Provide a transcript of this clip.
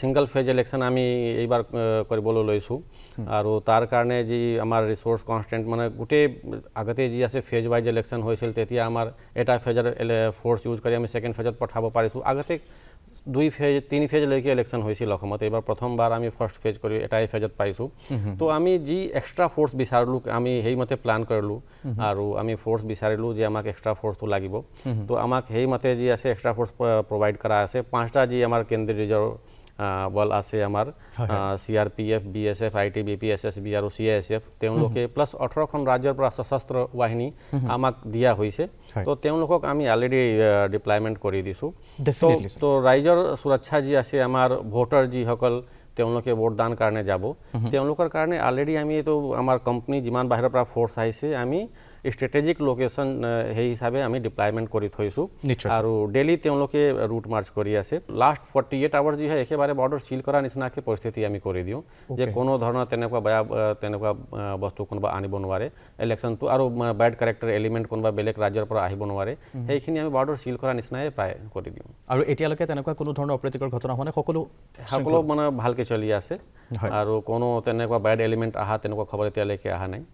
single phase election আমি এইবাৰ কৰিবলৈ লৈছোঁ আৰু তাৰ কাৰণে যি আমাৰ ৰিসোৰ্স কনষ্টেণ্ট মানে গোটেই আগতে যি আছে ফেজ ৱাইজ ইলেকশ্যন হৈছিল তেতিয়া আমাৰ এটা ফেজৰ ফ'ৰ্চ ইউজ কৰি আমি ছেকেণ্ড ফেজত পঠাব পাৰিছোঁ আগতে 2 ফেজ 3 ফেজলৈকে ইলেকশ্যন হৈছিল অসমত এইবাৰ প্ৰথমবাৰ আমি ফাৰ্ষ্ট ফেজ কৰি এটাই ফেজত পাইছোঁ তো আমি যি এক্সট্ৰা ফ'ৰ্চ বিচাৰিলোঁ আমি সেইমতে প্লান কৰিলোঁ আৰু আমি ফ'ৰ্চ বিচাৰিলোঁ যে আমাক এক্সট্ৰা ফ'ৰ্চটো লাগিব তো আমাক সেইমতে যি আছে এক্সট্ৰা ফ'ৰ্চ প্ৰভাইড কৰা আছে 5টা যি আমাৰ কেন্দ্ৰীয় ৰিজাৰ্ভ বল আছে আমাৰ CRPF BSF ITBP SSB আৰু CISF তেওঁলোকে প্লাছ 18খন ৰাজ্যৰ পৰা সশস্ত্ৰ বাহিনী আমাক দিয়া হৈছে তো তেওঁলোকক আমি অলৰেডি ডিপ্লয়মেণ্ট কৰি দিছোঁ তো ৰাইজৰ সুৰক্ষা যি আছে আমাৰ ভোটাৰ যিসকল তেওঁলোকে ভোটদান কাৰণে যাব তেওঁলোকৰ কাৰণে অলৰেডি আমি এইটো আমাৰ কোম্পানী যিমান বাহিৰৰ পৰা ফ'ৰ্চ আহিছে আমি স্ট্ৰেটেজিক লোকেশ্যন সেই হিচাপে আমি ডিপ্লয়মেণ্ট কৰি থৈছোঁ আৰু ডেইলি তেওঁলোকে ৰুট মাৰ্চ কৰি আছে লাষ্ট 48 আৱাৰ্ছ যি হয় একেবাৰে বৰ্ডাৰ সিল কৰা নিচিনাকৈ পৰিস্থিতি আমি কৰি দিওঁ যে কোনো ধৰণৰ তেনেকুৱা বেয়া তেনেকুৱা বস্তু কোনোবা আনিব নোৱাৰে ইলেকশ্যনটো আৰু বেড কেৰেক্টাৰ এলিমেণ্ট কোনোবা বেলেগ ৰাজ্যৰ পৰা আহিব নোৱাৰে সেইখিনি আমি বৰ্ডাৰ সিল কৰা নিচিনাই প্ৰায় কৰি দিওঁ আৰু এতিয়ালৈকে তেনেকুৱা কোনো ধৰণৰ অপ্ৰীতিকৰ ঘটনা হোৱা নাই সকলো মানে ভালকৈ চলি আছে আৰু কোনো তেনেকুৱা বেড এলিমেণ্ট অহা তেনেকুৱা খবৰ এতিয়ালৈকে অহা নাই